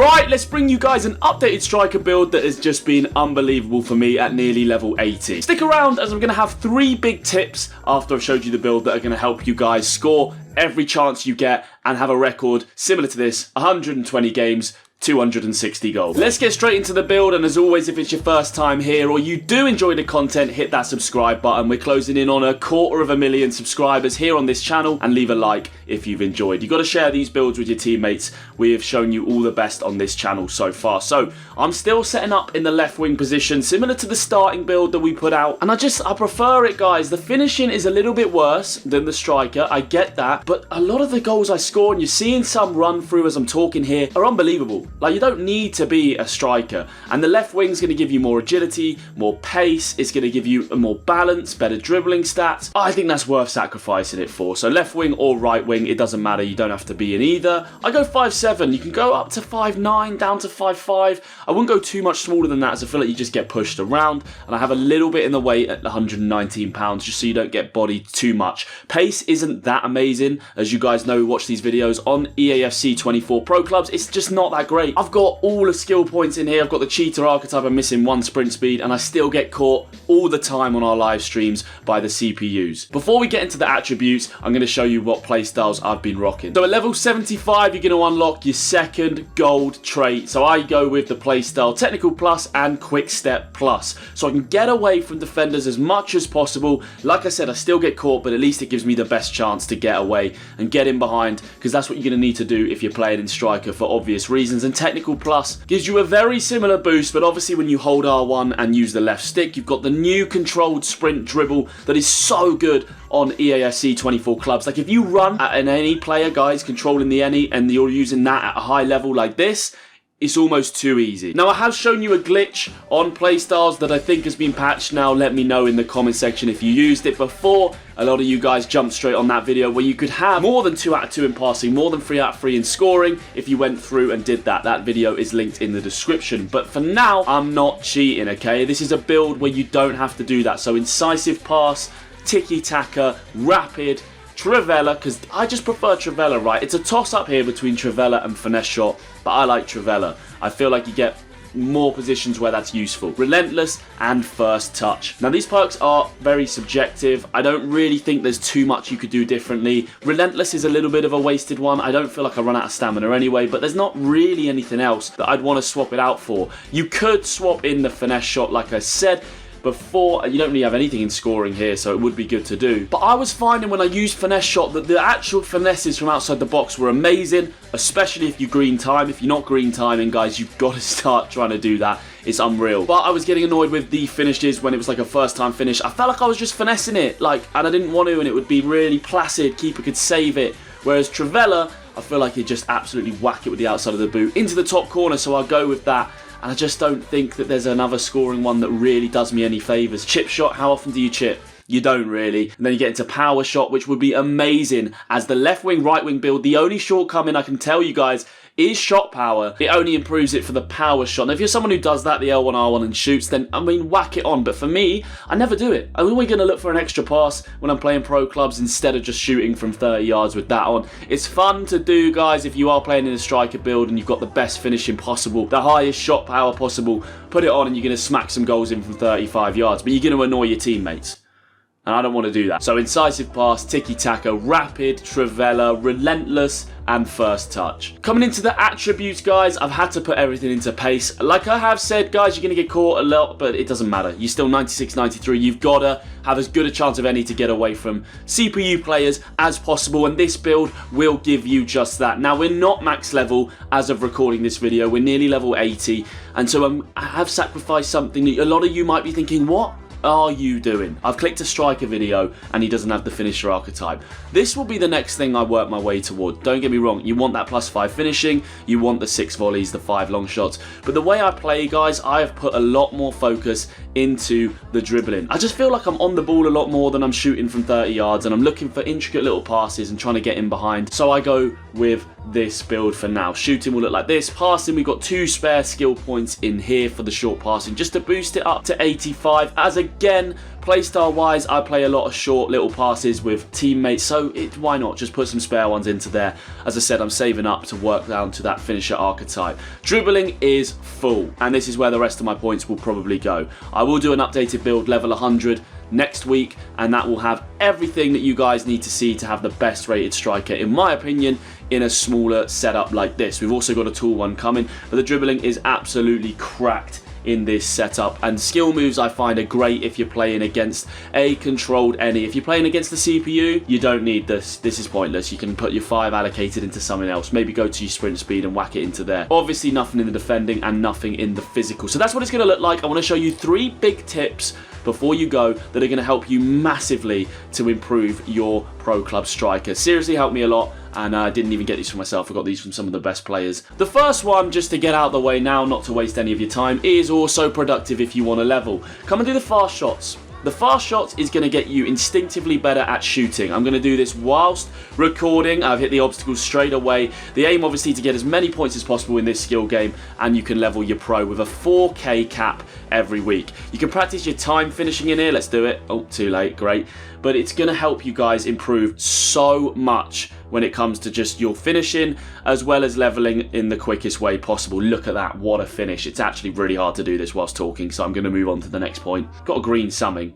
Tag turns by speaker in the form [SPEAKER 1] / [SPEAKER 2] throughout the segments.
[SPEAKER 1] Alright, let's bring you guys an updated striker build that has just been unbelievable for me at nearly level 80. Stick around as I'm going to have 3 big tips after I've showed you the build that are going to help you guys score every chance you get and have a record similar to this, 120 games, 260 goals. Let's get straight into the build, and as always, if it's your first time here or you do enjoy the content, hit that subscribe button. We're closing in on 250,000 subscribers here on this channel, and leave a like if you've enjoyed. You've got to share these builds with your teammates. We have shown you all the best on this channel so far. So I'm still setting up in the left wing position, similar to the starting build that we put out, and I prefer it, guys. The finishing is a little bit worse than the striker, I get that, but a lot of the goals I score, and you're seeing some run through as I'm talking here, are unbelievable. Like, you don't need to be a striker. And the left wing's going to give you more agility, more pace. It's going to give you a more balance, better dribbling stats. I think that's worth sacrificing it for. So left wing or right wing, it doesn't matter. You don't have to be in either. I go 5'7". You can go up to 5'9", down to 5'5". I wouldn't go too much smaller than that, as I feel like you just get pushed around. And I have a little bit in the weight at 119 pounds, just so you don't get bodied too much. Pace isn't that amazing. As you guys know who watch these videos on Ea Fc24 Pro Clubs, it's just not that great. I've got all the skill points in here. I've got the cheater archetype. I'm missing 1 sprint speed, and I still get caught all the time on our live streams by the CPUs. Before we get into the attributes, I'm going to show you what playstyles I've been rocking. So at level 75, you're going to unlock your second gold trait. So I go with the playstyle Technical Plus and Quick Step Plus. So I can get away from defenders as much as possible. Like I said, I still get caught, but at least it gives me the best chance to get away and get in behind, because that's what you're going to need to do if you're playing in striker for obvious reasons. And Technical Plus gives you a very similar boost, but obviously when you hold R1 and use the left stick, you've got the new controlled sprint dribble that is so good on Ea Fc24 clubs. Like, if you run at an any player, guys, controlling the any, and you're using that at a high level like this, it's almost too easy. Now, I have shown you a glitch on playstyles that I think has been patched now. Let me know in the comment section if you used it before. A lot of you guys jumped straight on that video where you could have more than 2 out of 2 in passing, more than 3 out of 3 in scoring if you went through and did that. That video is linked in the description. But for now, I'm not cheating, okay? This is a build where you don't have to do that. So incisive pass, tiki-taka, rapid, Trivela, because I just prefer Trivela, right? It's a toss-up here between Trivela and finesse shot, but I like Trivela. I feel like you get more positions where that's useful. Relentless and first touch. Now, these perks are very subjective. I don't really think there's too much you could do differently. Relentless is a little bit of a wasted one. I don't feel like I run out of stamina anyway, but there's not really anything else that I'd want to swap it out for. You could swap in the finesse shot, like I said before. You don't really have anything in scoring here, so it would be good to do. But I was finding when I used finesse shot that the actual finesses from outside the box were amazing, especially if you green time. If you're not green timing, guys, you've got to start trying to do that. It's unreal. But I was getting annoyed with the finishes when it was like a first time finish. I felt like I was just finessing it, and I didn't want to, and it would be really placid. Keeper could save it. Whereas Trivela, I feel like he'd just absolutely whack it with the outside of the boot into the top corner, so I'll go with that. And I just don't think that there's another scoring one that really does me any favours. Chip shot, how often do you chip? You don't really. And then you get into power shot, which would be amazing as the left wing, right wing build. The only shortcoming I can tell you guys is shot power. It only improves it for the power shot. Now, if you're someone who does that, the L1, R1 and shoots, then, I mean, whack it on. But for me, I never do it. I'm always going to look for an extra pass when I'm playing pro clubs instead of just shooting from 30 yards with that on. It's fun to do, guys, if you are playing in a striker build and you've got the best finishing possible, the highest shot power possible. Put it on and you're going to smack some goals in from 35 yards. But you're going to annoy your teammates. And I don't want to do that. So incisive pass, tiki-taka, rapid, Trivela, relentless, and first touch. Coming into the attributes, guys, I've had to put everything into pace. Like I have said, guys, you're going to get caught a lot, but it doesn't matter. You're still 96, 93. You've got to have as good a chance of any to get away from CPU players as possible, and this build will give you just that. Now, we're not max level as of recording this video. We're nearly level 80, and so I have sacrificed something that a lot of you might be thinking, what are you doing? I've clicked a striker video and he doesn't have the finisher archetype. This will be the next thing I work my way toward. Don't get me wrong, you want that +5 finishing, you want the 6 volleys, the 5 long shots, but the way I play, guys, I have put a lot more focus into the dribbling. I just feel like I'm on the ball a lot more than I'm shooting from 30 yards, and I'm looking for intricate little passes and trying to get in behind, so I go with this build for now. Shooting will look like this. Passing, we've got 2 spare skill points in here for the short passing, just to boost it up to 85. As a again, playstyle wise, I play a lot of short little passes with teammates, so why not just put some spare ones into there. As I said, I'm saving up to work down to that finisher archetype. Dribbling is full, and this is where the rest of my points will probably go. I will do an updated build level 100 next week, and that will have everything that you guys need to see to have the best rated striker, in my opinion, in a smaller setup like this. We've also got a tool one coming, but the dribbling is absolutely cracked in this setup, and skill moves I find are great if you're playing against a controlled any. If you're playing against the CPU, you don't need this. This is pointless. You can put your 5 allocated into something else. Maybe go to your sprint speed and whack it into there. Obviously nothing in the defending and nothing in the physical. So that's what it's going to look like. I want to show you 3 big tips before you go that are going to help you massively to improve your pro club striker. Seriously helped me a lot, and I didn't even get these for myself. I got these from some of the best players. The first one, just to get out of the way now, not to waste any of your time, is also productive if you want to level. Come and do the fast shots. The fast shots is going to get you instinctively better at shooting. I'm going to do this whilst recording. I've hit the obstacles straight away. The aim obviously to get as many points as possible in this skill game, and you can level your pro with a 4K cap every week. You can practice your time finishing in here. Let's do it. Oh, too late. Great. But it's going to help you guys improve so much when it comes to just your finishing, as well as leveling in the quickest way possible. Look at that, what a finish. It's actually really hard to do this whilst talking, so I'm going to move on to the next point. Got a green summing.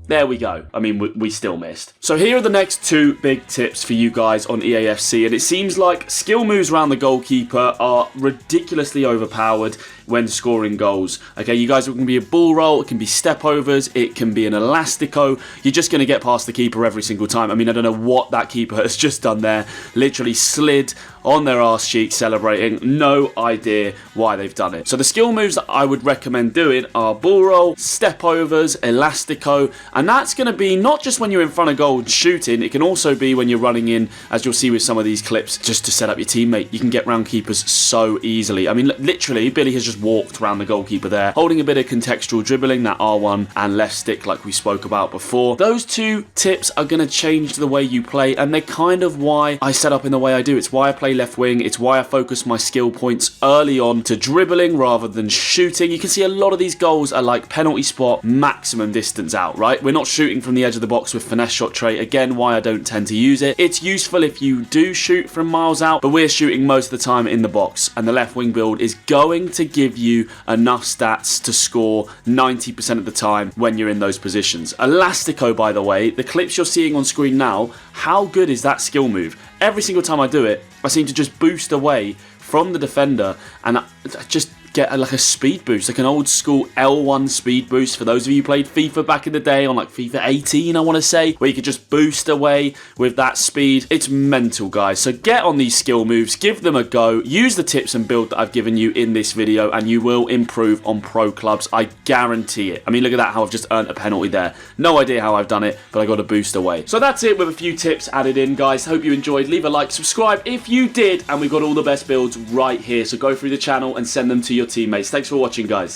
[SPEAKER 1] There we go. I mean, we still missed. So here are the next 2 big tips for you guys on EA FC, and it seems like skill moves around the goalkeeper are ridiculously overpowered when scoring goals. Okay, you guys, it can be a ball roll, it can be step overs, it can be an elastico. You're just going to get past the keeper every single time. I mean, I don't know what that keeper has just done there. Literally slid on their arse cheek celebrating. No idea why they've done it. So the skill moves that I would recommend doing are ball roll, step overs, elastico, and that's going to be not just when you're in front of goal and shooting, it can also be when you're running in, as you'll see with some of these clips, just to set up your teammate. You can get round keepers so easily. I mean, literally, Billy has just walked around the goalkeeper there, holding a bit of contextual dribbling, that R1 and left stick like we spoke about before. Those 2 tips are going to change the way you play, and they're kind of why I set up in the way I do. It's why I play left wing. It's why I focus my skill points early on to dribbling rather than shooting. You can see a lot of these goals are like penalty spot, maximum distance out, right? We're not shooting from the edge of the box with finesse shot trait. Again, why I don't tend to use it. It's useful if you do shoot from miles out, but we're shooting most of the time in the box, and the left wing build is going to give you enough stats to score 90% of the time when you're in those positions. Elastico, by the way, the clips you're seeing on screen now, how good is that skill move? Every single time I do it, I seem to just boost away from the defender, and I just get like a speed boost, like an old school L1 speed boost. For those of you who played FIFA back in the day, on like FIFA 18 I want to say, where you could just boost away with that speed. It's mental, guys. So get on these skill moves, give them a go, use the tips and build that I've given you in this video, and you will improve on pro clubs. I guarantee it. I mean, look at that, how I've just earned a penalty there. No idea how I've done it, but I got a boost away. So that's it with a few tips added in, guys. Hope you enjoyed. Leave a like, subscribe if you did, and we've got all the best builds right here. So go through the channel and send them to your teammates. Thanks for watching, guys.